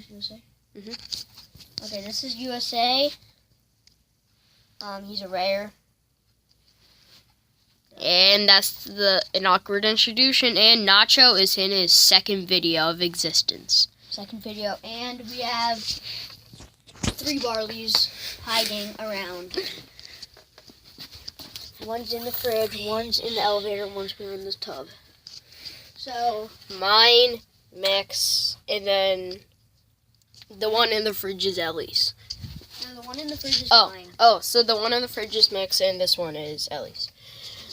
choose USA? Mm-hmm. Okay, this is USA. He's a rare. And that's an awkward introduction. And Nacho is in his second video of existence. Second video. And we have 3 Barleys hiding around. One's in the fridge, one's in the elevator, one's behind the tub. So, Mine, Max, and then the one in the fridge is Ellie's. no, the one in the fridge is mine. Oh, so the one in the fridge is Max, and this one is Ellie's.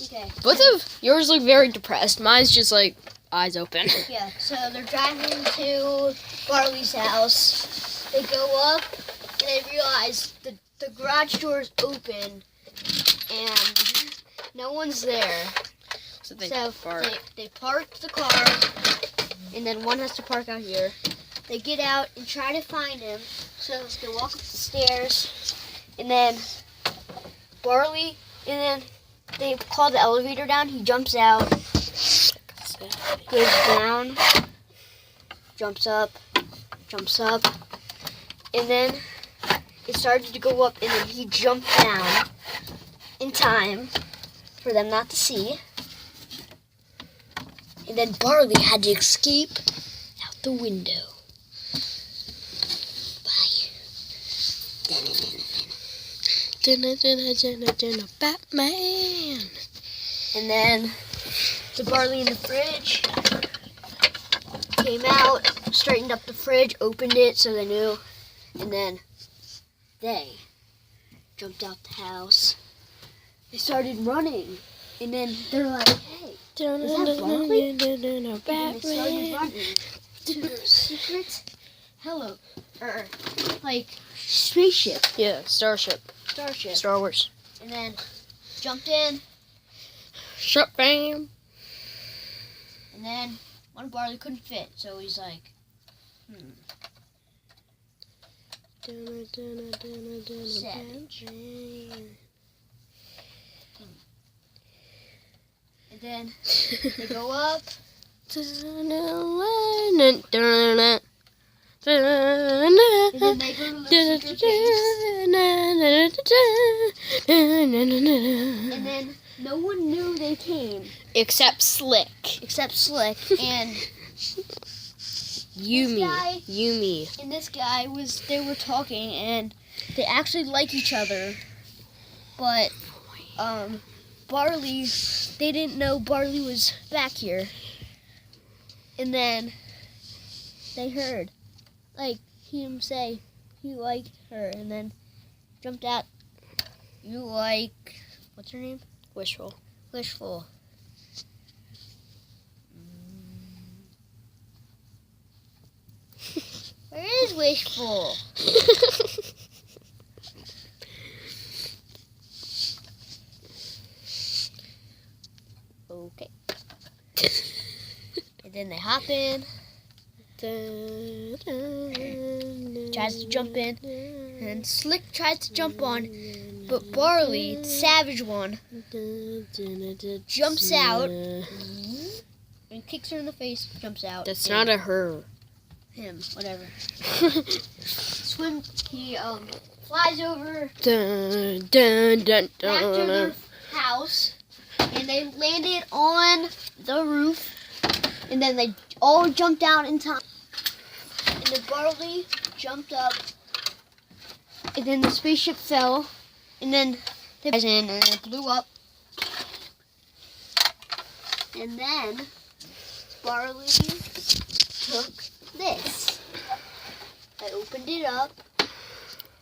Okay. Both of yours look very depressed. Mine's just like eyes open. Yeah, so they're driving to Barley's house. They go up, and they realize the garage door is open, and no one's there. So they So park. they park the car, and then one has to park out here. They get out and try to find him. So they walk up the stairs, and then Barley, and then they call the elevator down. He jumps out, goes down, jumps up, and then it started to go up, and then he jumped down in time for them not to see. And then Barley had to escape out the window. Batman. And then the Barley in the fridge came out, straightened up the fridge, opened it so they knew, and then they jumped out the house. They started running, and then they're like, hey, is that Barley? And then they started running to the secret spaceship. Yeah, Starship. Starship. Star Wars. And then jumped in, Shut bam. and then one Barley couldn't fit, so he's like, Savage. And then they go up, and then they go to the secret base. And then no one knew they came Except Slick. except Slick, and Yumi. and this guy they were talking, and they actually like each other, but Barley, they didn't know Barley was back here. And then they heard him say he liked her, and then jumped out. You like, what's her name? Wishful. Wishful. Where is Wishful? Okay. And then they hop in, tries to jump in, and Slick tries to jump on, but Barley, the savage one, jumps out and kicks her in the face, jumps out. That's not a her. Him, whatever. He flies over Dun, dun, dun, back to their house, and they landed on the roof, and then they all jumped down in time. And the Barley jumped up, and then the spaceship fell, and then they went in, and it blew up. And then Barley took this. I opened it up.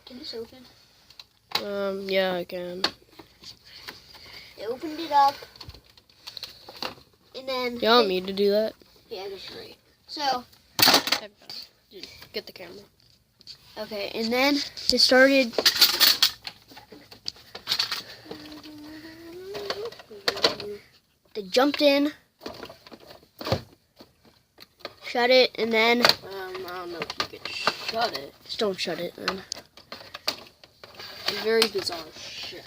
Can this open? Yeah, I can. I opened it up, and then You want me to do that? yeah, that's right. So Get the camera. okay, and then they started. They jumped in, shut it, and then I don't know if you can shut it. just don't shut it. Then It's very bizarre shit.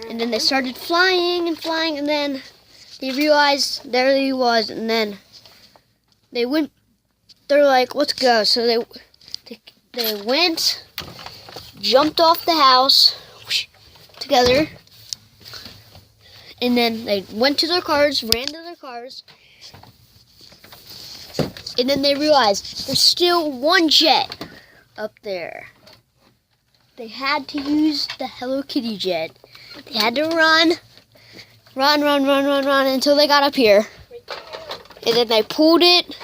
and then they started flying, and then they realized there he was, and then they went they're like, let's go. So they went, jumped off the house together, and then they went to their cars, ran to their cars, and then they realized there's still one jet up there. They had to use the Hello Kitty jet. They had to run until they got up here. And then they pulled it.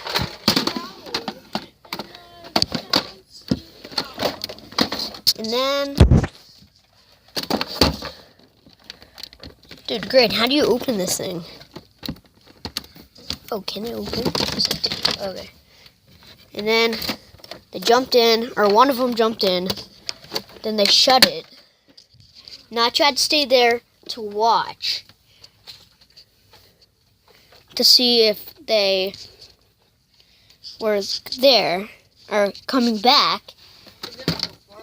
And then, dude, great. How do you open this thing? Oh, can it open? Okay. And then they jumped in, or one of them jumped in. Then they shut it. Nacho had to stay there to watch, to see if they were there or coming back.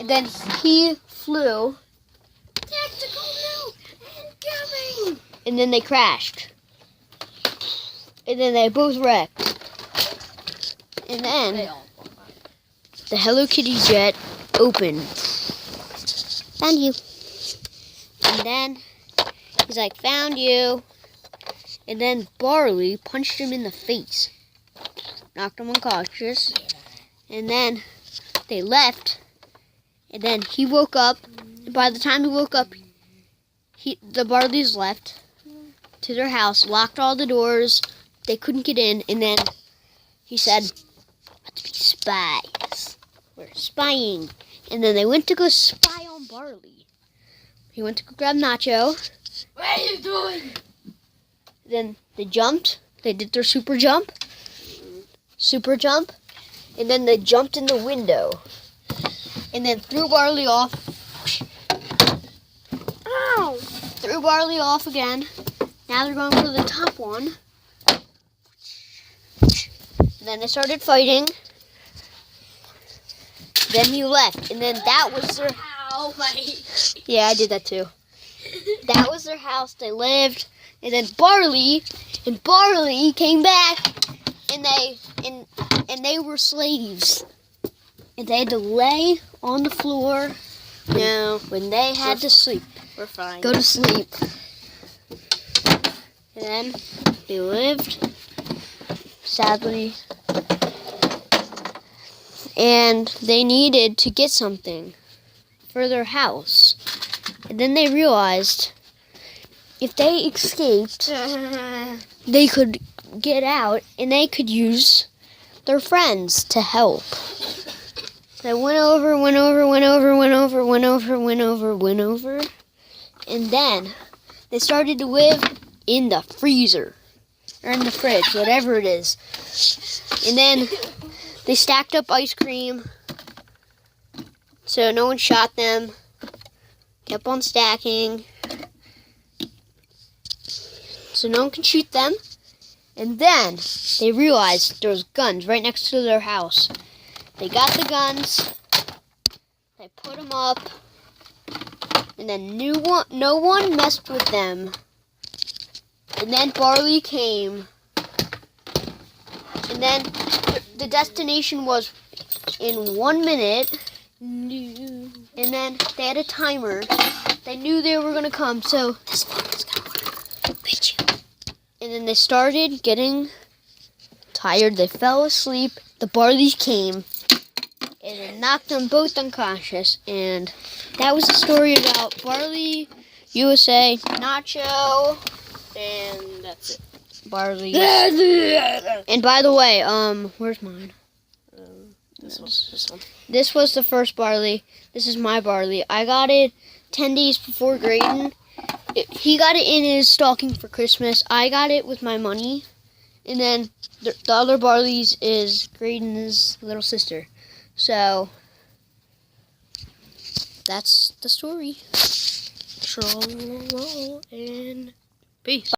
And then he flew. Tactical new incoming. And then they crashed. And then they both wrecked. And then the Hello Kitty jet opened. Found you. And then he's like, found you. And then Barley punched him in the face. Knocked him unconscious. And then they left. And then he woke up. And by the time he woke up, the Barleys left to their house, locked all the doors. They couldn't get in. And then he said, let's be spies. We're spying. And then they went to go spy on Barley. He went to go grab Nacho. What are you doing? Then they jumped. They did their super jump. And then they jumped in the window. And then threw Barley off. Ow! Threw Barley off again. Now they're going for the top one. And then they started fighting. Then he left. And then that was their... Ow, my... Yeah, I did that too. That was their house. They lived. And then Barley came back, and they were slaves. And they had to lay on the floor. No, when they had to sleep. We're fine. Go to sleep. And then they lived, sadly. And they needed to get something for their house. And then they realized if they escaped, they could get out and they could use their friends to help. They went over. And then they started to live in the freezer. Or in the fridge, whatever it is. And then they stacked up ice cream so no one shot them. Kept on stacking so no one can shoot them. And then they realized there was guns right next to their house. They got the guns, they put them up, and then no one messed with them. And then Barley came, and then the destination was in 1 minute. And then they had a timer. They knew they were gonna come, so this phone is gonna work. Bitch. And then they started getting tired. They fell asleep. The Barleys came and it knocked them both unconscious. And that was the story about Barley, USA, Nacho, And that's it. Barley. And by the way, where's mine? This one. This was the first Barley. This is my Barley. I got it 10 days before Graydon. He got it in his stocking for Christmas. I got it with my money. And then the other Barley's is Graydon's little sister. So, that's the story. And peace.